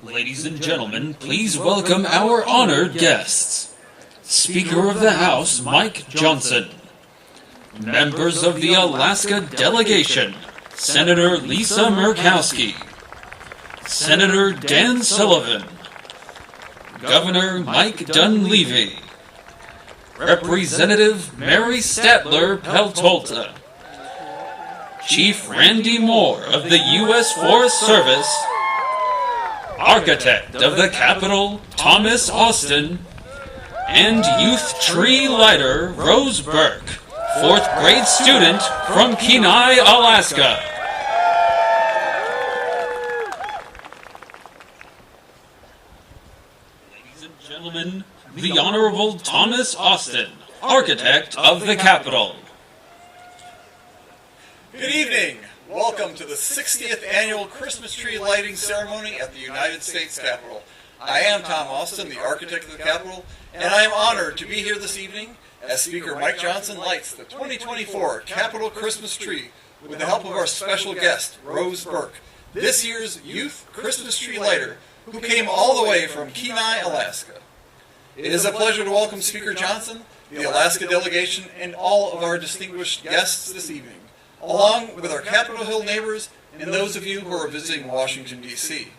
Ladies and gentlemen, please welcome our honored guests. Speaker of the House, Mike Johnson. Members of the Alaska delegation, Senator Lisa Murkowski. Senator Dan Sullivan. Governor Mike Dunleavy. Representative Mary Statler Peltolta. Chief Randy Moore of the U.S. Forest Service. Architect of the Capitol, Thomas Austin, and Youth Tree Lighter, Rose Burke, 4th grade student from Kenai, Alaska. Ladies and gentlemen, the Honorable Thomas Austin, Architect of the Capitol. Good evening. Welcome to the 60th Annual Christmas Tree Lighting Ceremony at the United States Capitol. I am Tom Austin, the Architect of the Capitol, and I am honored to be here this evening as Speaker Mike Johnson lights the 2024 Capitol Christmas Tree with the help of our special guest, Rose Burke, this year's Youth Christmas Tree Lighter, who came all the way from Kenai, Alaska. It is a pleasure to welcome Speaker Johnson, the Alaska delegation, and all of our distinguished guests this evening, along with our Capitol Hill neighbors and those of you who are visiting Washington, D.C.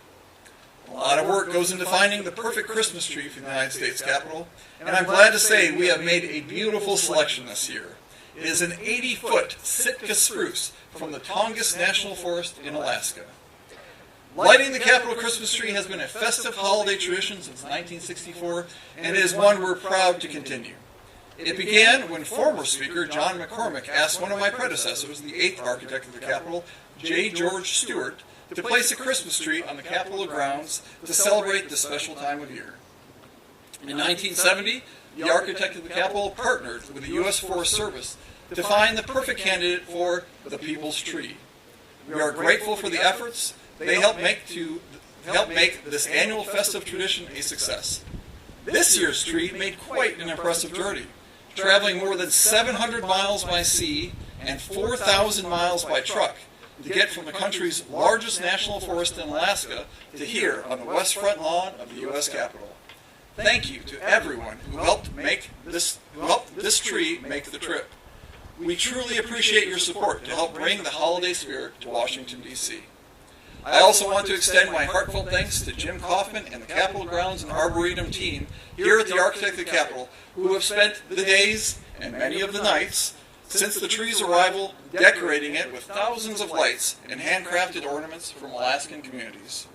A lot of work goes into finding the perfect Christmas tree for the United States Capitol, and I'm glad to say we have made a beautiful selection this year. It is an 80-foot Sitka spruce from the Tongass National Forest in Alaska. Lighting the Capitol Christmas tree has been a festive holiday tradition since 1964, and it is one we're proud to continue. It began when former Speaker John McCormick asked one of my predecessors, the 8th Architect of the Capitol, J. George Stewart, to place a Christmas tree on the Capitol grounds to celebrate this special time of year. In 1970, the Architect of the Capitol partnered with the U.S. Forest Service to find the perfect candidate for the People's Tree. We are grateful for the efforts they helped make this annual festive tradition a success. This year's tree made quite an impressive journey, traveling more than 700 miles by sea and 4,000 miles by truck to get from the country's largest national forest in Alaska to here on the west front lawn of the U.S. Capitol. Thank you to everyone who helped this tree make the trip. We truly appreciate your support to help bring the holiday spirit to Washington, D.C. I also want to extend my heartfelt thanks to Jim Kaufman and the Capitol Grounds and Arboretum team here at the Architect of the Capitol, who have spent the days and many of the nights since the tree's arrival decorating it with thousands of lights and handcrafted ornaments from Alaskan communities.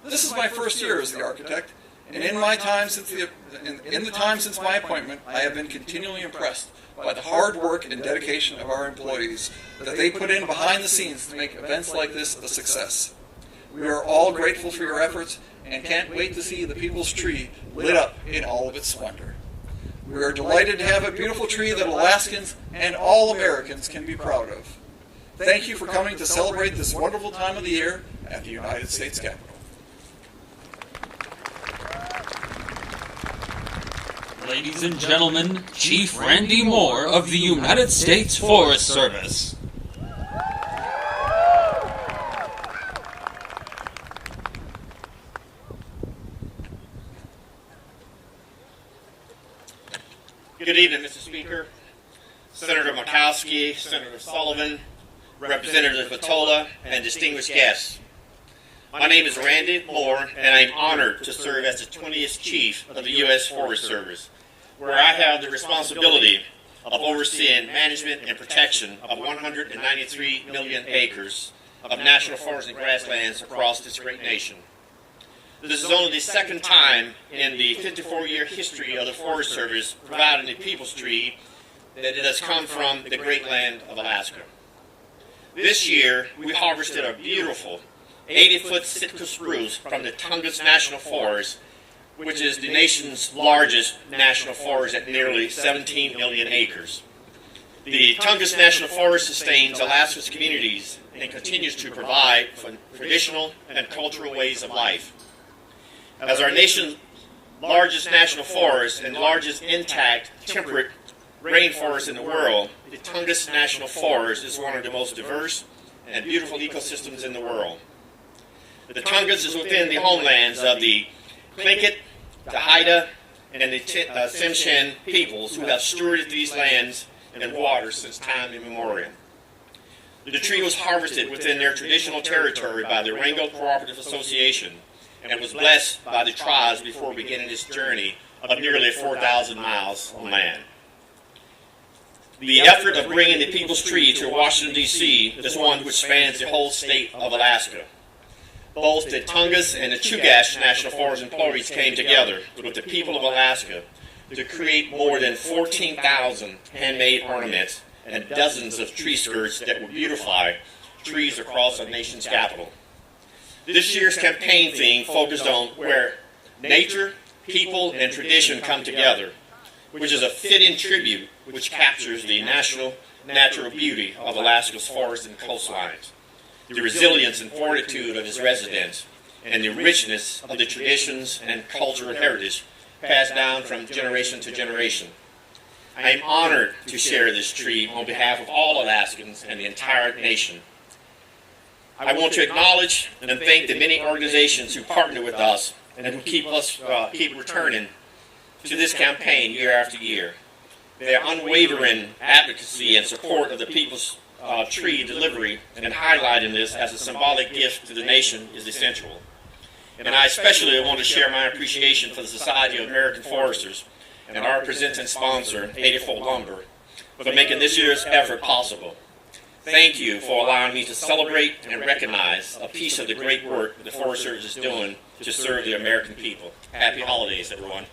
This is my first year as the architect, and in the time since my appointment, I have been continually impressed by the hard work and dedication of our employees that they put in behind the scenes to make events like this a success. We are all grateful for your efforts and can't wait to see the People's Tree lit up in all of its splendor. We are delighted to have a beautiful tree that Alaskans and all Americans can be proud of. Thank you for coming to celebrate this wonderful time of the year at the United States Capitol. Ladies and gentlemen, Chief Randy Moore of the United States Forest Service. Good evening, Mr. Speaker, Senator Murkowski, Senator Sullivan, Representative Peltolta, and distinguished guests. My name is Randy Moore, and I am honored to serve as the 20th Chief of the U.S. Forest Service, where I have the responsibility of overseeing management and protection of 193 million acres of national forests and grasslands across this great nation. This is only the second time in the 54-year history of the Forest Service providing the People's Tree that it has come from the great land of Alaska. This year, we harvested a beautiful 80-foot Sitka spruce from the Tongass National Forest, which is the nation's largest national forest at nearly 17 million acres. The Tongass National Forest sustains Alaska's communities and continues to provide for traditional and cultural ways of life. As our nation's largest national forest and largest intact temperate rainforest in the world, the Tongass National Forest is one of the most diverse and beautiful ecosystems in the world. The Tongass is within the homelands of the Tlingit, the Haida, and the Tsimshian peoples who have stewarded these lands and waters since time immemorial. The tree was harvested within their traditional territory by the Rango Cooperative Association and was blessed by the tribes before beginning its journey of nearly 4,000 miles on land. The effort of bringing the People's Tree to Washington, D.C. is one which spans the whole state of Alaska. Both the Tongass and the Chugach National Forest employees came together with the people of Alaska to create more than 14,000 handmade ornaments and dozens of tree skirts that will beautify trees across our nation's capital. This year's campaign theme focused on where nature, people, and tradition come together, which is a fitting tribute which captures the natural beauty of Alaska's forests and coastlines, the resilience and fortitude of its residents, and the richness of the traditions and cultural heritage passed down from generation to generation. I am honored to share this tree on behalf of all Alaskans and the entire nation. I want to acknowledge and thank the many organizations who partner with us and who keep returning to this campaign year after year. Their unwavering advocacy and support of the People's Tree delivery and highlighting this as a symbolic gift to the nation is essential. And I especially want to share my appreciation for the Society of American Foresters and our presenting sponsor, 84 Lumber, for making this year's effort possible. Thank you for allowing me to celebrate and recognize a piece of the great work the Forest Service is doing to serve the American people. Happy holidays, everyone.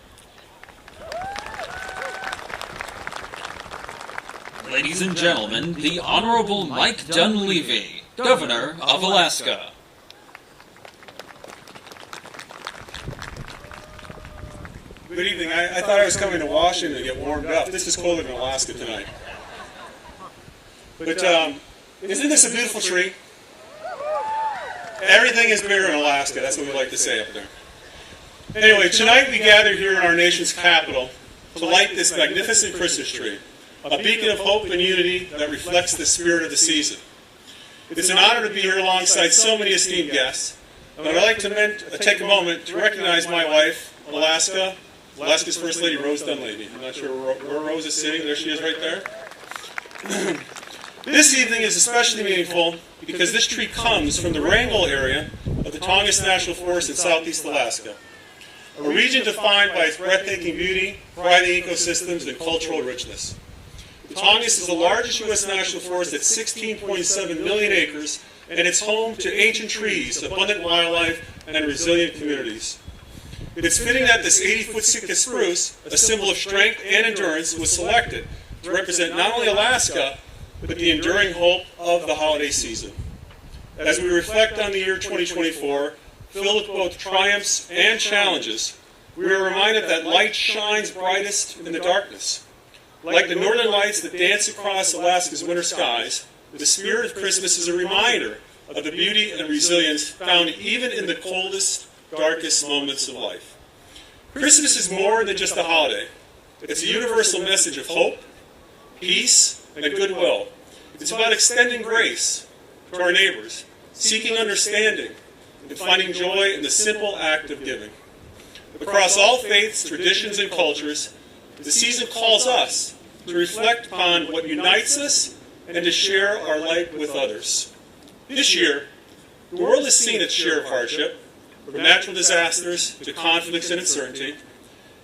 Ladies and gentlemen, the Honorable Mike Dunleavy, Governor of Alaska. Good evening. I thought I was coming to Washington to get warmed up. This is colder than Alaska tonight. But isn't this a beautiful tree? Everything is bigger in Alaska. That's what we like to say up there. Anyway, tonight we gather here in our nation's capital to light this magnificent Christmas tree, a beacon of hope and unity that reflects the spirit of the season. It's an honor to be here alongside so many esteemed guests, and I'd like to take a moment to recognize my wife, Alaska's First Lady, Rose Dunleavy. I'm not sure where Rose is sitting. There she is right there. This evening is especially meaningful because this tree comes from the Wrangell area of the Tongass National Forest in southeast Alaska, a region defined by its breathtaking beauty, thriving ecosystems, and cultural richness. The Tongass is the largest U.S. national forest at 16.7 million acres, and it's home to ancient trees, abundant wildlife, and resilient communities. It's fitting that this 80-foot Sitka spruce, a symbol of strength and endurance, was selected to represent not only Alaska, but the enduring hope of the holiday season. As we reflect on the year 2024, filled with both triumphs and challenges, we are reminded that light shines brightest in the darkness. Like the northern lights that dance across Alaska's winter skies, the spirit of Christmas is a reminder of the beauty and resilience found even in the coldest, darkest moments of life. Christmas is more than just a holiday. It's a universal message of hope, peace, and goodwill. It's about extending grace to our neighbors, seeking understanding, and finding joy in the simple act of giving. Across all faiths, traditions, and cultures, the season calls us to reflect upon what unites us and to share our light with others. This year, the world has seen its share of hardship, from natural disasters to conflicts and uncertainty.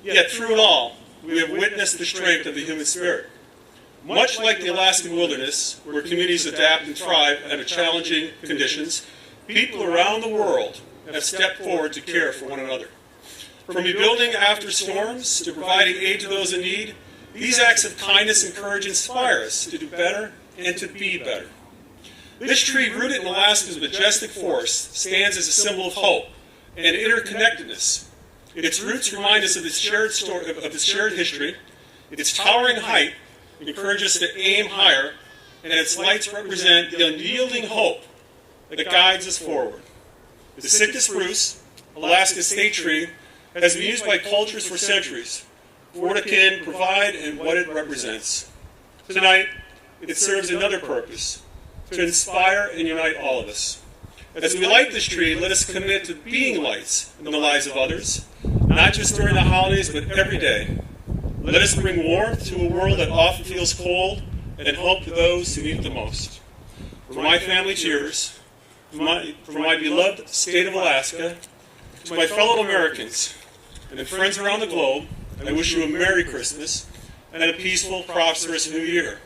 Yet through it all, we have witnessed the strength of the human spirit. Much like the Alaskan wilderness, where communities adapt and thrive under challenging conditions, people around the world have stepped forward to care for one another. From rebuilding after storms to providing aid to those in need, these acts of kindness encourage and inspire us to do better and to be better. This tree, rooted in Alaska's majestic forest, stands as a symbol of hope and interconnectedness. Its roots remind us of its shared story, of its shared history. Its towering height encourages us to aim higher, and its lights represent the unyielding hope that guides us forward. The Sitka spruce, Alaska's state tree, has been used by cultures for centuries for what it can provide and what it represents. Tonight, it serves another purpose, to inspire and unite all of us. As we light this tree, let us commit to being lights in the lives of others, not just during the holidays, but every day. Let us bring warmth to a world that often feels cold and hope to those who need it the most. For my family, cheers. For my beloved state of Alaska, to my fellow Americans and friends around the globe, I wish you a Merry Christmas and a peaceful, prosperous New Year.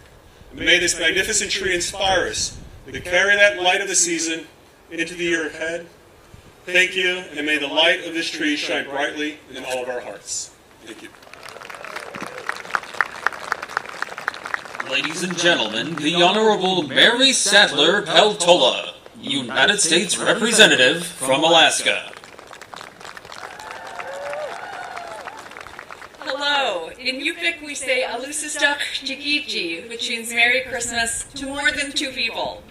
And may this magnificent tree inspire us to carry that light of the season into the year ahead. Thank you, and may the light of this tree shine brightly in all of our hearts. Thank you. Ladies and gentlemen, the Honorable Mary Sadler Peltola, United States Representative from Alaska. Hello. In Yupik we say Alusistak Jikiji, which means Merry Christmas to more than two people.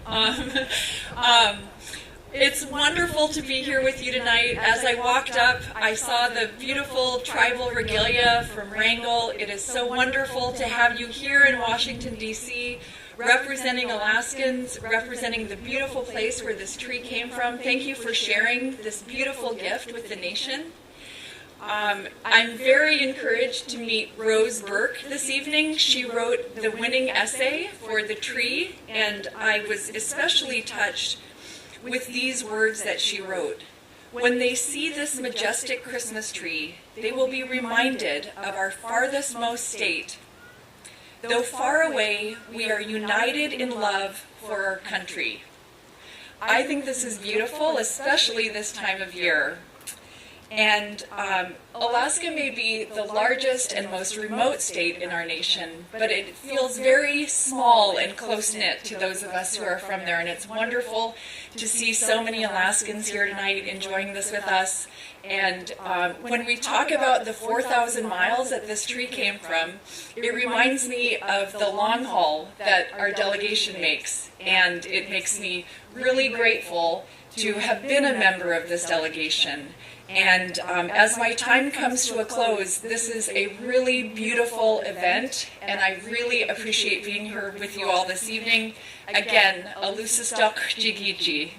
It's wonderful to be here with you tonight. As I walked up, I saw the beautiful tribal regalia from Wrangell. It is so wonderful to have you here in Washington, D.C., representing Alaskans, representing the beautiful place where this tree came from. Thank you for sharing this beautiful gift with the nation. I'm very encouraged to meet Rose Burke this evening. She wrote the winning essay for the tree, and I was especially touched with these words that she wrote. When they see this majestic Christmas tree, they will be reminded of our farthest most state. Though far away, we are united in love for our country. I think this is beautiful, especially this time of year. And Alaska may be the largest and most remote state in our nation, but it feels very small and close-knit to those of us who are from there. And it's wonderful to see so many Alaskans here tonight enjoying this with us. And when we talk about the 4,000 miles that this tree came from, it reminds me of the long haul that our delegation makes. And it makes me really grateful to have been a member of this delegation. And as my time comes to a close, this is a really beautiful event, and I really appreciate being here with you all this evening. Again, Alusistok Jigiji.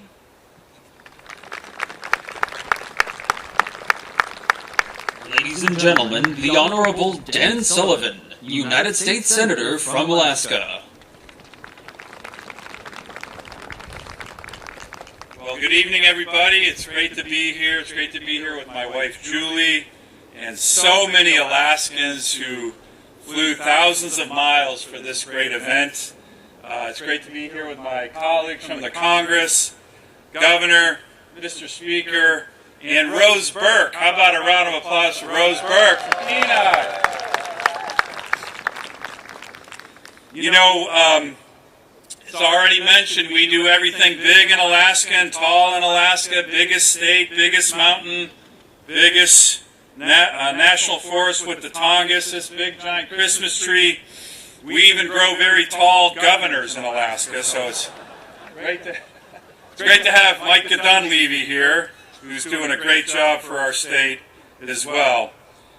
Ladies and gentlemen, the Honorable Dan Sullivan, United States Senator from Alaska. Well, good evening, everybody. It's great to be here. It's great to be here with my wife, Julie, and so many Alaskans who flew thousands of miles for this great event. It's great to be here with my colleagues from the Congress, Governor, Mr. Speaker, and Rose Burke. How about a round of applause for Rose Burke from Kenai? You know, it's already mentioned, we do everything big in Alaska and tall in Alaska, biggest state, biggest mountain, biggest national forest with the Tongass, this big giant Christmas tree. We even grow very tall governors in Alaska, so it's great to have Mike Dunleavy here, who's doing a great job for our state as well.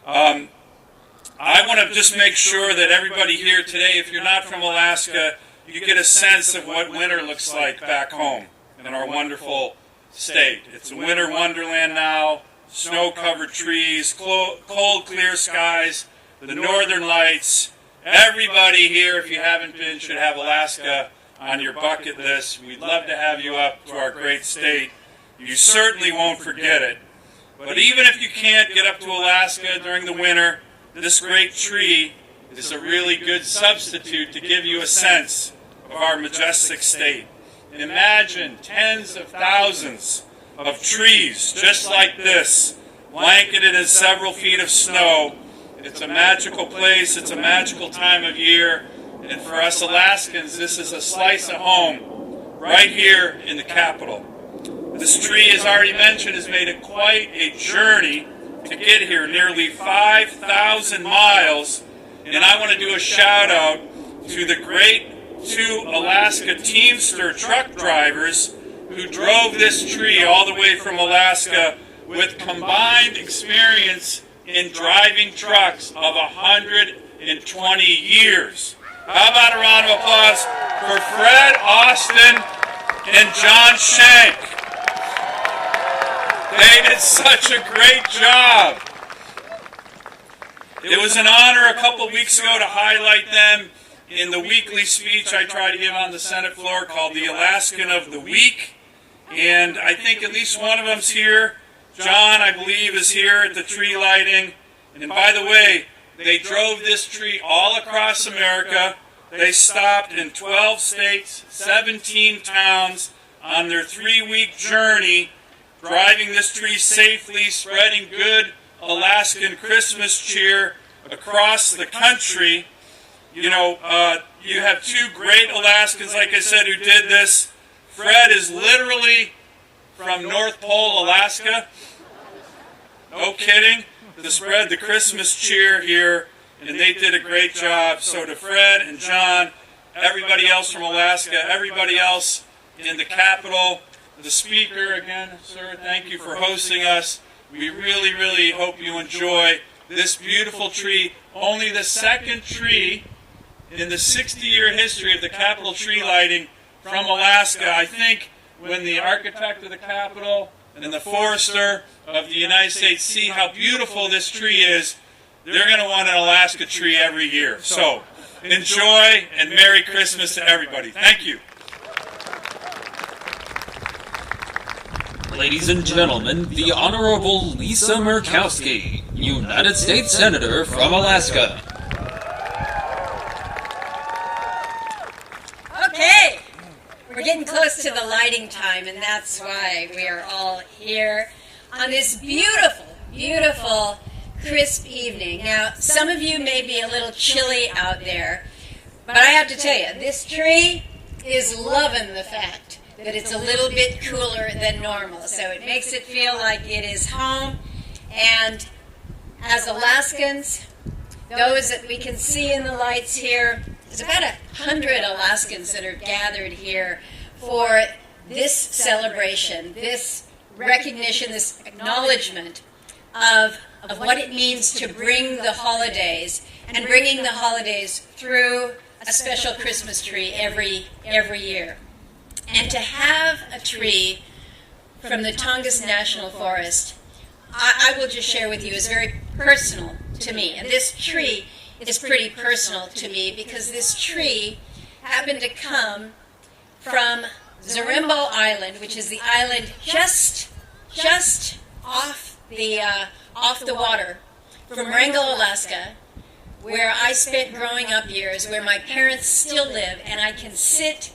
I want to just make sure that everybody here today, if you're not from Alaska, you get a sense of what winter looks like back home in our wonderful state. It's a winter wonderland now, snow-covered trees, cold, clear skies, the northern lights. Everybody here, if you haven't been, should have Alaska on your bucket list. We'd love to have you up to our great state. You certainly won't forget it. But even if you can't get up to Alaska during the winter, this great tree is a really good substitute to give you a sense of our majestic state. Imagine tens of thousands of trees just like this, blanketed in several feet of snow. It's a magical place, it's a magical time of year, and for us Alaskans, this is a slice of home right here in the capital. This tree, as already mentioned, has made it quite a journey to get here, nearly 5,000 miles. And I want to do a shout out to the great two Alaska Teamster truck drivers who drove this tree all the way from Alaska with combined experience in driving trucks of 120 years. How about a round of applause for Fred Austin and John Shank? They did such a great job. It was an honor a couple weeks ago to highlight them in the weekly speech I try to give on the Senate floor called the Alaskan of the Week. And I think at least one of them's here. John, I believe, is here at the tree lighting. And by the way, they drove this tree all across America. They stopped in 12 states, 17 towns on their 3-week journey, driving this tree safely, spreading good Alaskan Christmas cheer across the country. You know, you have two great Alaskans, like I said, who did this. Fred is literally from North Pole, Alaska. No kidding. To spread the Christmas cheer here, and they did a great job. So to Fred and John, everybody else from Alaska, everybody else in the Capitol, the speaker, again, sir, thank you for hosting us. We really, really hope you enjoy this beautiful tree. Only the second tree in the 60-year history of the Capitol tree lighting from Alaska. I think when the architect of the Capitol and the forester of the United States see how beautiful this tree is, they're going to want an Alaska tree every year. So enjoy and Merry Christmas to everybody. Thank you. Ladies and gentlemen, the Honorable Lisa Murkowski, United States Senator from Alaska. Okay, we're getting close to the lighting time, and that's why we are all here on this beautiful, beautiful, crisp evening. Now, some of you may be a little chilly out there, but I have to tell you, this tree is loving the fact that it's a little bit cooler than normal. So it makes it feel like it is home. And as Alaskans, those that we can see in the lights here, there's about 100 Alaskans that are gathered here for this celebration, this recognition, this acknowledgement of what it means to bring the holidays, and bringing the holidays through a special Christmas tree every year. And to have a tree from the Tongass National Forest, I will just share with you, is very personal to me. And this tree is pretty personal to me because this tree happened to come from Zarimbo Island, which is the island just off the water from Wrangell, Alaska, where I spent growing up years, where my parents still live, and I can sit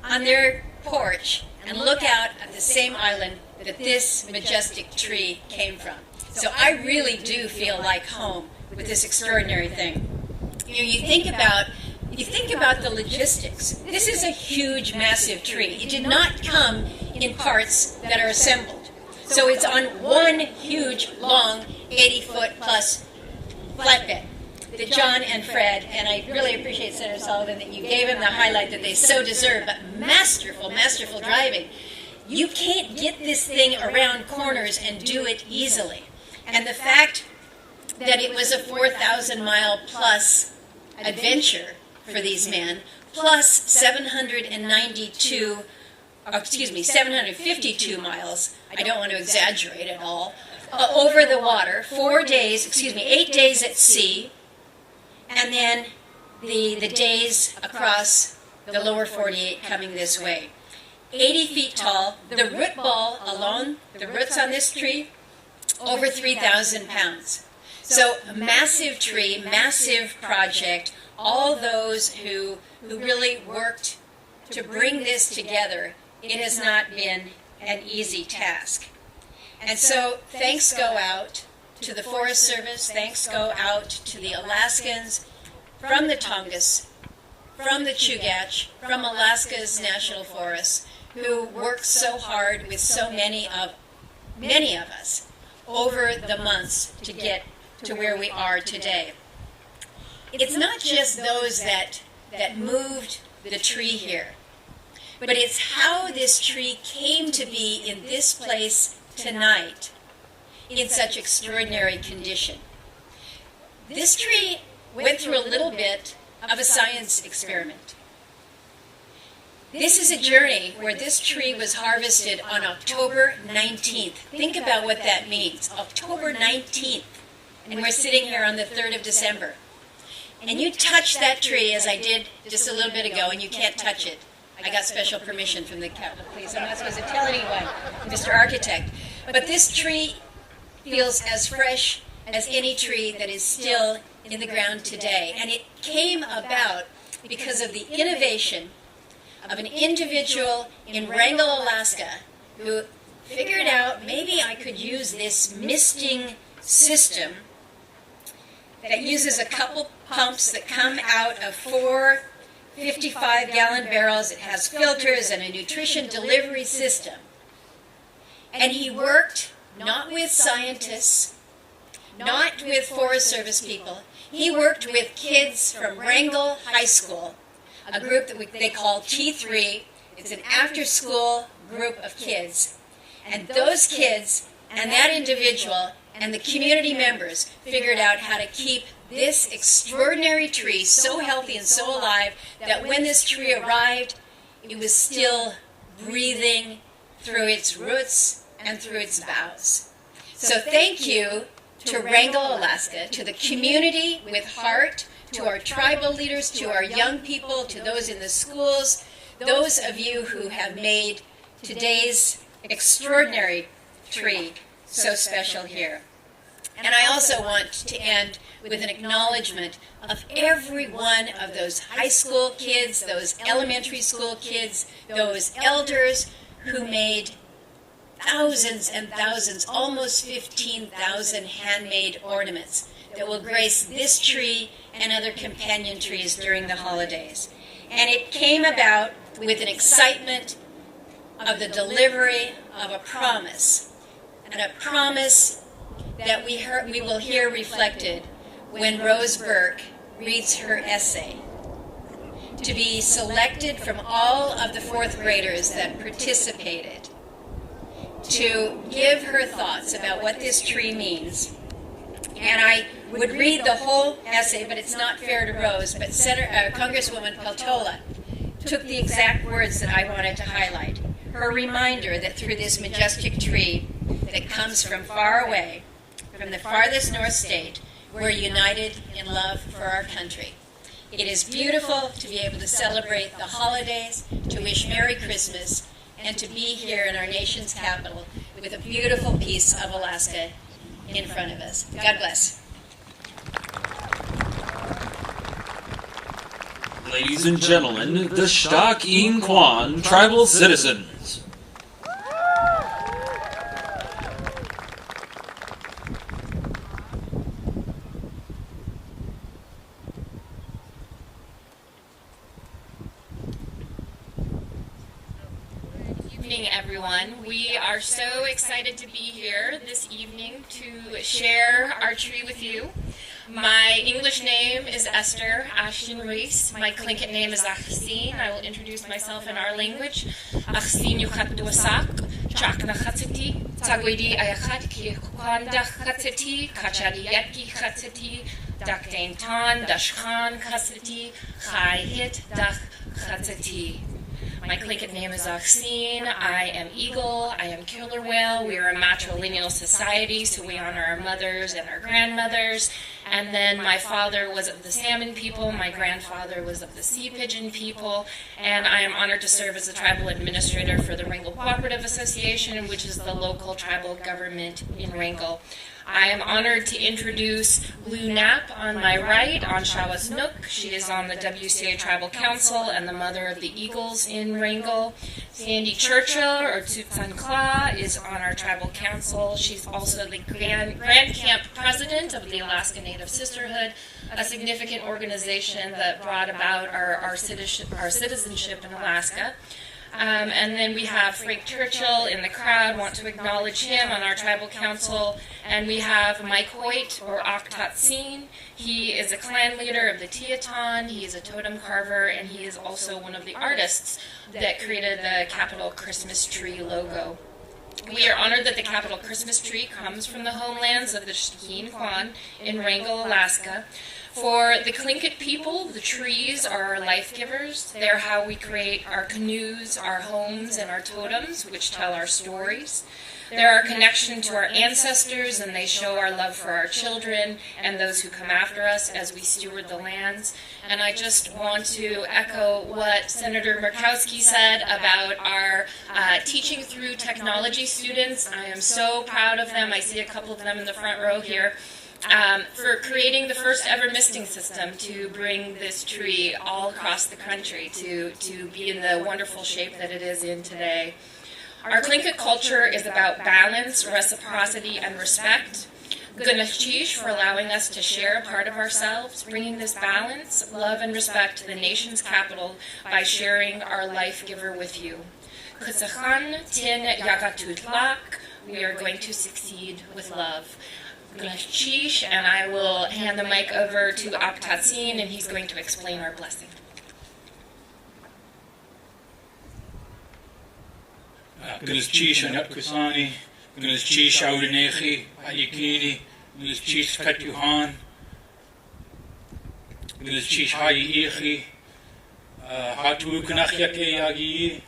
on their porch and look out at the same island that this majestic tree came from. So I really do feel like home with this extraordinary thing. You know, you think about the logistics. This is a huge, massive tree. It did not come in parts that are assembled. So it's on one huge, long, 80-foot plus flatbed that John and Fred, and I really appreciate Senator Sullivan that you gave him the highlight that they so deserve, but masterful driving. You can't get this thing around corners and do it easily. And the fact that it was a 4,000-mile plus adventure for these men, plus 752 miles, I don't want to exaggerate at all, over the water, 8 days at sea, and then the days across the lower 48 coming this way. 80 feet tall, the root ball alone, the roots on this tree, over 3,000 pounds. So a massive tree, massive project, all those who really worked to bring this together. It has not been an easy task. And so thanks go out to the Forest Service, thanks go out to the Alaskans from the Tongass, from the Chugach, from Alaska's national forests, who worked so hard with so many of us over the months to get to where we are today. It's not just those that moved the tree here, but it's how this tree came to be in this place tonight in such extraordinary condition. This tree went through a little bit of a science experiment. This is a journey where this tree was harvested on October 19th. Think about what that means, October 19th. And we're sitting here on the 3rd of December. And you touch that tree, as I did just a little bit ago, and you can't touch it. I got special permission from the Capitol Police. I'm not supposed to tell anyone, Mr. Architect. But this tree feels as fresh as any tree that is still in the ground today. And it came about because of the innovation of an individual in Wrangell, Alaska, who figured out maybe I could use this misting system that uses a couple pumps that come out of 4 55-gallon barrels. It has filters and a nutrition delivery system. And he worked not with scientists, not with Forest Service people. He worked with kids from Wrangell High School, a group that they call T3. It's an after-school group of kids. And those kids and that individual and the community members figured out how to keep this extraordinary tree so healthy and so alive that when this tree arrived, it was still breathing through its roots and through its boughs. So thank you to Wrangell, Alaska, to the community with heart, to our tribal leaders, to our young people, to those in the schools, those of you who have made today's extraordinary tree so special here. And I also want to end with an acknowledgement of every one of those high school kids, those elementary school kids, those elders who made thousands and thousands, almost 15,000 handmade ornaments that will grace this tree and other companion trees during the holidays. And it came about with an excitement of the delivery of a promise, and a promise that we will hear reflected when Rose Burke reads her essay, to be selected from all of the 4th graders that participated, to give her thoughts about what this tree means. And I would read the whole essay, but it's not fair to Rose, but Congresswoman Peltola took the exact words that I wanted to highlight. Her reminder that through this majestic tree that comes from far away, from the farthest north state, we're united in love for our country. It is beautiful to be able to celebrate the holidays, to wish Merry Christmas, and to be here in our nation's capital with a beautiful piece of Alaska in front of us. God bless. Ladies and gentlemen, the Shtak-in Kwan tribal citizens. Everyone. We are so excited to be here this evening to share our tree with you. My English name is Esther Ashton Reese. My Tlingit name is Achsin. I will introduce myself in our language. Achsin yuchat duasak, chakna chatziti, tagwidi ayachat ki kwanda chatziti, kachadi yetki chatziti, dakdain tan, dashkhan chatziti, chai hit dak chatziti. My Tlingit name is Achsin. I am Eagle. I am Killer Whale. We are a matrilineal society, so we honor our mothers and our grandmothers. And then my father was of the Salmon people. My grandfather was of the Sea Pigeon people. And I am honored to serve as the tribal administrator for the Wrangell Cooperative Association, which is the local tribal government in Wrangell. I am honored to introduce Lou Knapp on my right, on Shawas Nook. She is on the WCA Tribal Council and the mother of the Eagles in Wrangell. Sandy Churchill, or Tutsan Kla, is on our Tribal Council. She's also the Grand Camp President of the Alaska Native Sisterhood, a significant organization that brought about our citizenship in Alaska. And then we have Frank Churchill in the crowd, want to acknowledge him on our tribal council. And we have Mike Hoyt, or Akhtat Singh. He is a clan leader of the Teton. He is a totem carver, and he is also one of the artists that created the Capitol Christmas tree logo. We are honored that the Capitol Christmas tree comes from the homelands of the Shtak-in Kwan in Wrangell, Alaska. For the Tlingit people, the trees are our life givers. They're how we create our canoes, our homes, and our totems, which tell our stories. They're our connection to our ancestors, and they show our love for our children and those who come after us as we steward the lands. And I just want to echo what Senator Murkowski said about our teaching through technology students. I am so proud of them. I see a couple of them in the front row here. For creating the first ever misting system to bring this tree all across the country to be in the wonderful shape that it is in today. Our Tlingit culture is about balance, reciprocity, and respect. Gunashchish for allowing us to share a part of ourselves, bringing this balance, love, and respect to the nation's capital by sharing our life giver with you. Kusachan tin yagatutlak, we are going to succeed with love. Gunashchish, and I will hand the mic over to Aptatsin, and he's going to explain our blessing. Gunashchish anat kusani, Gunashchish audinechi, ayikini, Gunashchish katuhan, Gunashchish hayiichi, hatu kunachyake yagi.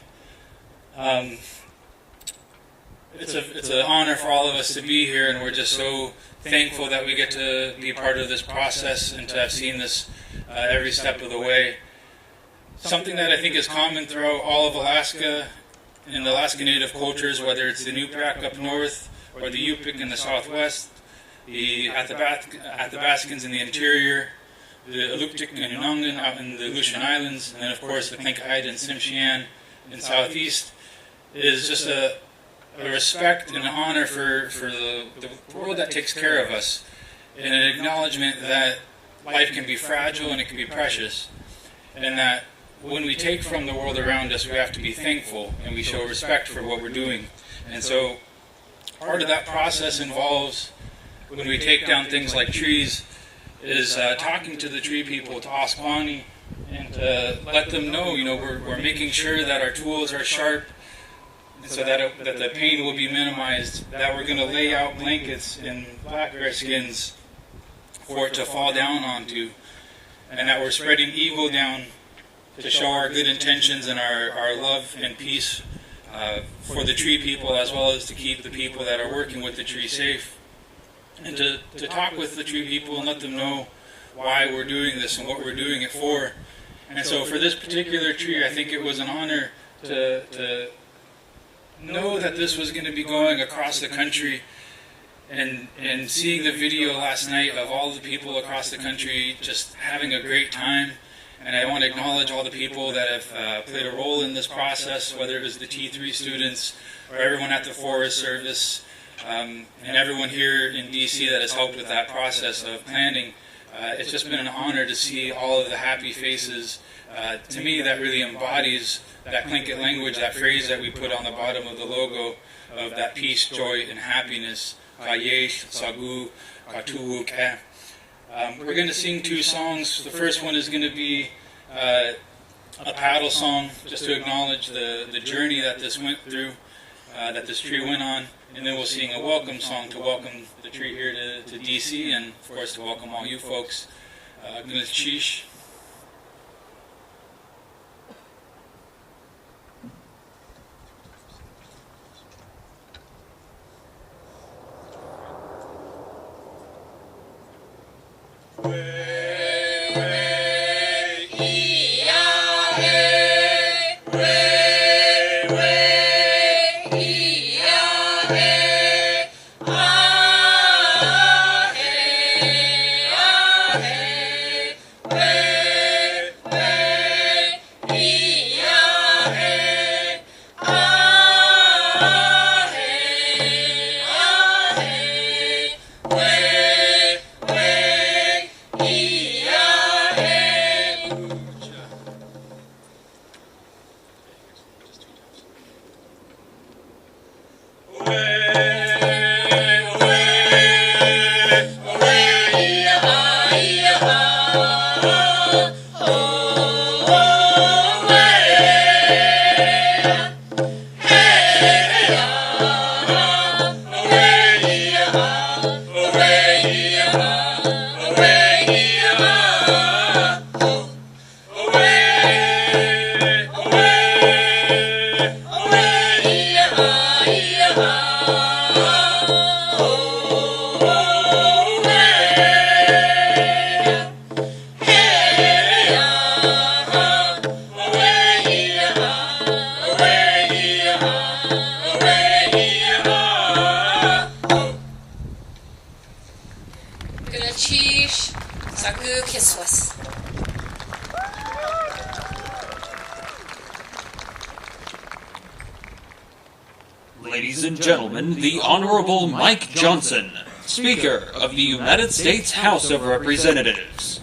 It's an honor for all of us to be here, and we're just so thankful that we get to be part of this process and to have seen this every step of the way. Something that I think is common throughout all of Alaska and the Alaska Native cultures, whether it's the Nuprak up north or the Yupik in the southwest, the Athabascans in the interior, the Aluktik and Unangan out in the Aleutian Islands, and then of course the Tlingit and Tsimshian in southeast, is just a respect and an honor for the world that takes care of us, and an acknowledgement that life can be fragile and it can be precious, and that when we take from the world around us, we have to be thankful and we show respect for what we're doing. And so part of that process involves, when we take down things like trees, is talking to the tree people, to Askwani, and to let them know, we're making sure that our tools are sharp, so that the pain will be minimized, that we're going to lay out blankets and black bear skins for it to fall down onto, and that we're spreading eagle down to show our good intentions and our love and peace for the tree people, as well as to keep the people that are working with the tree safe, and to talk with the tree people and let them know why we're doing this and what we're doing it for. And so for this particular tree, I think it was an honor to know that this was going to be going across the country, and seeing the video last night of all the people across the country just having a great time. And I want to acknowledge all the people that have played a role in this process, whether it was the T3 students or everyone at the Forest Service, and everyone here in DC that has helped with that process of planning. It's just been an honor to see all of the happy faces. To me, that really embodies that Tlingit language, that phrase that we put on the bottom of the logo, of that peace, joy, and happiness. Kayesh, Sagu, Katuwu, Ke. We're going to sing two songs. The first one is going to be a paddle song, just to acknowledge the journey that this went through, that this tree went on. And then we'll sing a welcome song to welcome the tree here to DC, and of course to welcome all you folks. Gunashchish. Ladies and gentlemen, the Honorable Mike Johnson, Speaker of the United States House of Representatives.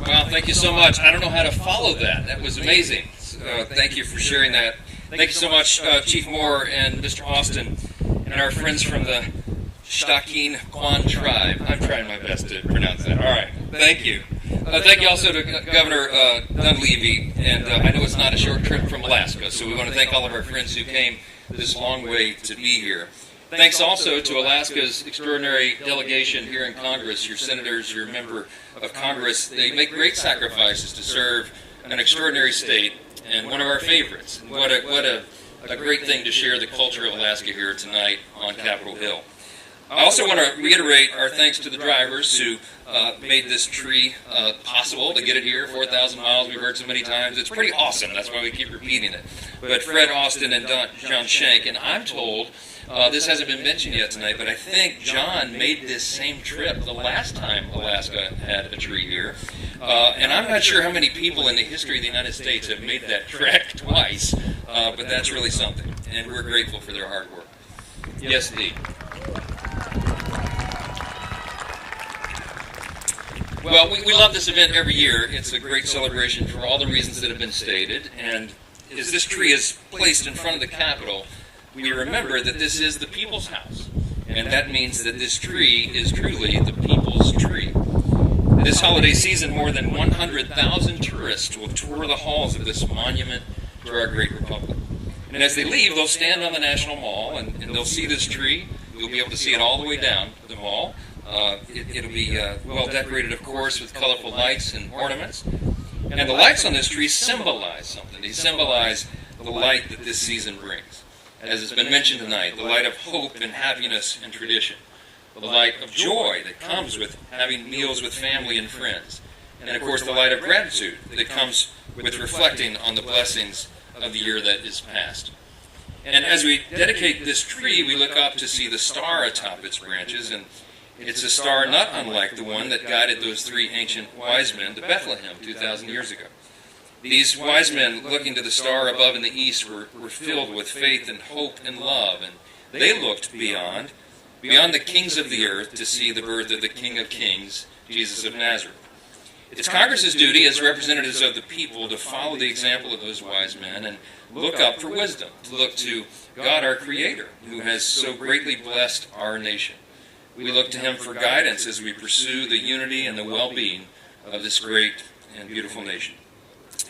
Well, thank you so much. I don't know how to follow that. That was amazing. Thank you for sharing that. Thank you so much, Chief Moore and Mr. Austin, and our friends from the Shtakin Kwan tribe. I'm trying my best to pronounce that. All right. Thank you. Thank you also to Governor Dunleavy, and I know it's not a short trip from Alaska, so we want to thank all of our friends who came this long way to be here. Thanks also to Alaska's extraordinary delegation here in Congress, your senators, your member of Congress. They make great sacrifices to serve an extraordinary state and one of our favorites. What a great thing to share the culture of Alaska here tonight on Capitol Hill. I also want to reiterate our thanks to the drivers who made this tree possible to get it here, 4,000 miles, we've heard so many times. It's pretty awesome, that's why we keep repeating it. But Fred Austin and John Shank, and I'm told, this hasn't been mentioned yet tonight, but I think John made this same trip the last time Alaska had a tree here. And I'm not sure how many people in the history of the United States have made that trek twice, but that's really something, and we're grateful for their hard work. Yes, indeed. Well, we love this event every year. It's a great celebration for all the reasons that have been stated, and as this tree is placed in front of the Capitol, we remember that this is the people's house, and that means that this tree is truly the people's tree. This holiday season, more than 100,000 tourists will tour the halls of this monument to our great republic. And as they leave, they'll stand on the National Mall, and they'll see this tree. You'll be able to see it all the way down the mall. It'll be well decorated, of course, with colorful lights and ornaments. And the lights on this tree symbolize something. They symbolize the light that this season brings. As has been mentioned tonight, the light of hope and happiness and tradition. The light of joy that comes with having meals with family and friends. And, of course, the light of gratitude that comes with reflecting on the blessings of the year that is past. And as we dedicate this tree, we look up to see the star atop its branches, and it's a star not unlike the one that guided those three ancient wise men to Bethlehem 2,000 years ago. These wise men, looking to the star above in the east, were filled with faith and hope and love, and they looked beyond the kings of the earth to see the birth of the King of Kings, Jesus of Nazareth. It's Congress's duty as representatives of the people to follow the example of those wise men and look up for wisdom, to look to God our Creator, who has so greatly blessed our nation. We look to Him for guidance as we pursue the unity and the well-being of this great and beautiful nation.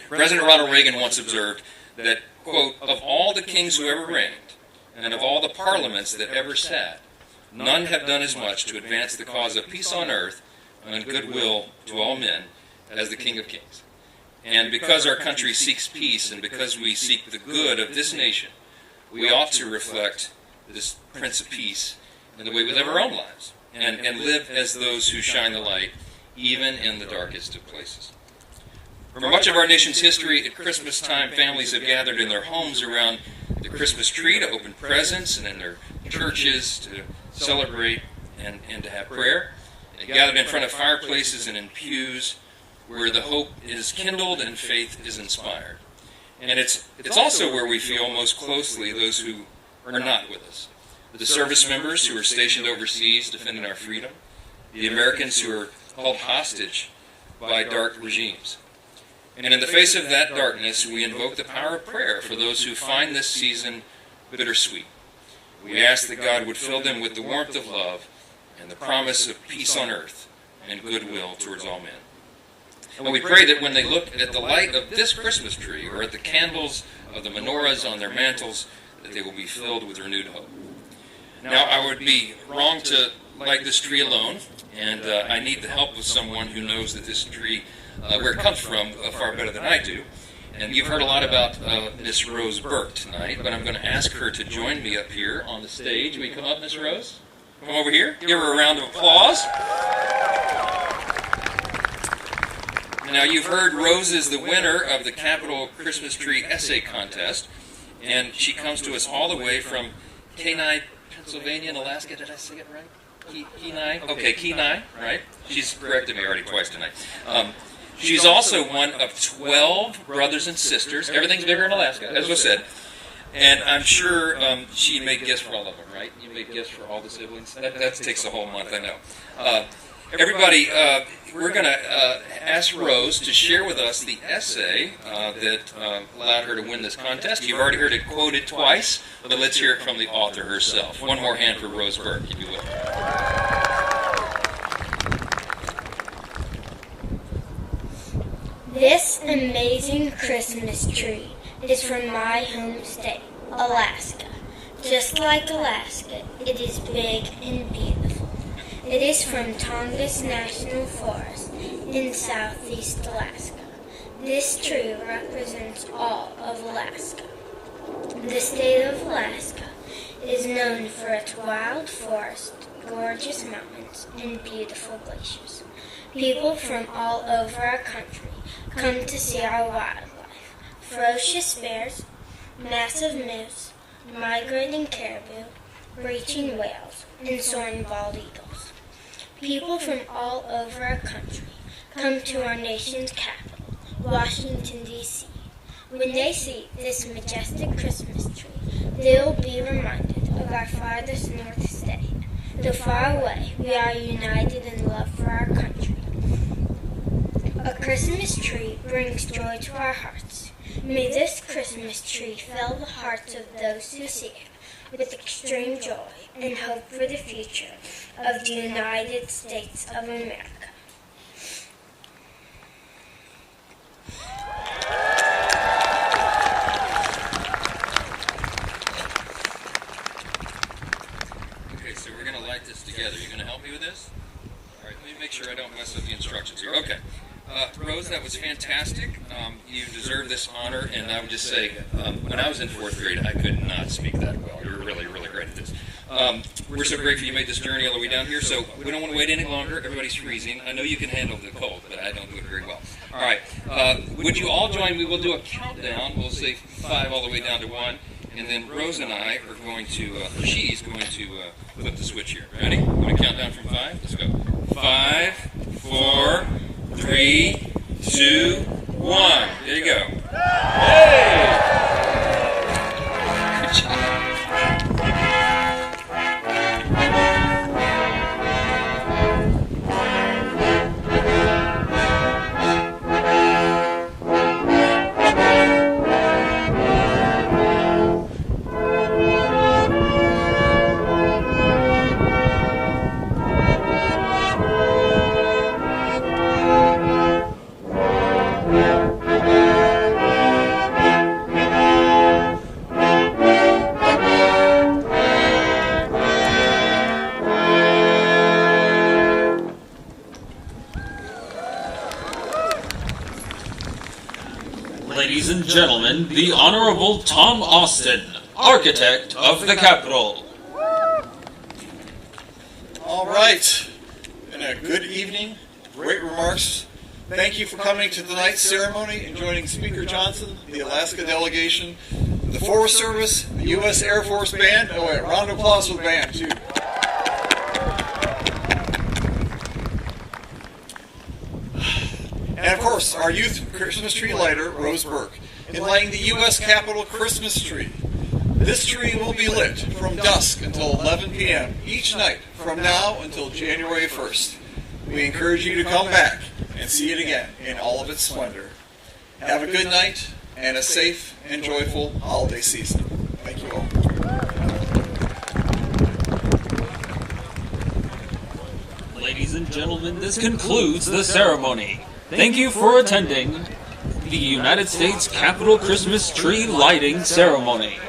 President Ronald Reagan once observed that, quote, "Of all the kings who ever reigned, and of all the parliaments that ever sat, none have done as much to advance the cause of peace on earth and goodwill to all men as the King of Kings." And because our country seeks peace and because we seek the good of this nation, we ought to reflect this Prince of Peace in the way we live our own lives and live as those who shine the light even in the darkest of places. For much of our nation's history, at Christmas time, families have gathered in their homes around the Christmas tree to open presents, and in their churches to celebrate and to have prayer. They gathered in front of fireplaces and in pews where the hope is kindled and faith is inspired. And it's also where we feel most closely those who are not with us. The service members who are stationed overseas defending our freedom. The Americans who are held hostage by dark regimes. And in the face of that darkness, we invoke the power of prayer for those who find this season bittersweet. We ask that God would fill them with the warmth of love and the promise of peace on earth and goodwill towards all men. And we pray that when they look at the light of this Christmas tree or at the candles of the menorahs on their mantles, that they will be filled with renewed hope. Now, I would be wrong to light this tree alone, and I need the help of someone who knows that this tree, where it comes from, far better than I do. And you've heard a lot about Miss Rose Burke tonight, but I'm going to ask her to join me up here on the stage. Will you come up, Miss Rose? Come over here. Give her a round of applause. Now, you've heard Rose is the winner of the Capitol Christmas Tree Essay Contest, and she comes to us all the way from Kenai, Pennsylvania, and Alaska. Did I say it right? Kenai? Okay, Kenai, right? She's corrected me already twice tonight. She's also one of 12 brothers and sisters. Everything's bigger in Alaska, as was said. And I'm sure she made gifts for all of them, right? You made gifts for all the siblings? That takes a whole month, I know. Everybody, we're going to ask Rose to share with us the essay that allowed her to win this contest. You've already heard it quoted twice, but let's hear it from the author herself. One more hand for Rose Burke, if you will. This amazing Christmas tree is from my home state, Alaska. Just like Alaska, it is big and beautiful. It is from Tongass National Forest in southeast Alaska. This tree represents all of Alaska. The state of Alaska is known for its wild forest, gorgeous mountains, and beautiful glaciers. People from all over our country come to see our wildlife. Ferocious bears, massive moose, migrating caribou, breaching whales, and soaring bald eagles. People from all over our country come to our nation's capital, Washington, D.C. When they see this majestic Christmas tree, they will be reminded of our farthest north state. Though far away, we are united in love for our country. A Christmas tree brings joy to our hearts. May this Christmas tree fill the hearts of those who see it with extreme joy and hope for the future of the United States of America. Okay, so we're going to light this together. You're going to help me with this? All right, let me make sure I don't mess up the instructions here. Okay. Rose, that was fantastic. You deserve this honor, and I would just say, when I was in 4th grade, I could not speak that well. You were really, really great at this. We're so grateful you made this journey all the way down here, so we don't want to wait any longer. Everybody's freezing. I know you can handle the cold, but I don't do it very well. All right. Would you all join me? We'll do a countdown. We'll say 5 all the way down to 1, and then Rose and I are going to, she's going to flip the switch here. Ready? I'm going to count down from 5. Let's go. 5, 4, 3, 2, 1. There you go. Hey! Good job. Ladies and gentlemen, the Honorable Tom Austin, Architect of the Capitol. All right. And a good evening. Great remarks. Thank you for coming to tonight's ceremony and joining Speaker Johnson, the Alaska delegation, the Forest Service, the U.S. Air Force Band. Oh, wait, round of applause for the band, too. And of course, our youth Christmas tree lighter, Rose Burke, in lighting the U.S. Capitol Christmas tree. This tree will be lit from dusk until 11 p.m. each night from now until January 1st. We encourage you to come back and see it again in all of its splendor. Have a good night and a safe and joyful holiday season. Thank you all. Ladies and gentlemen, this concludes the ceremony. Thank you for attending the United States Capitol Christmas Tree Lighting Ceremony.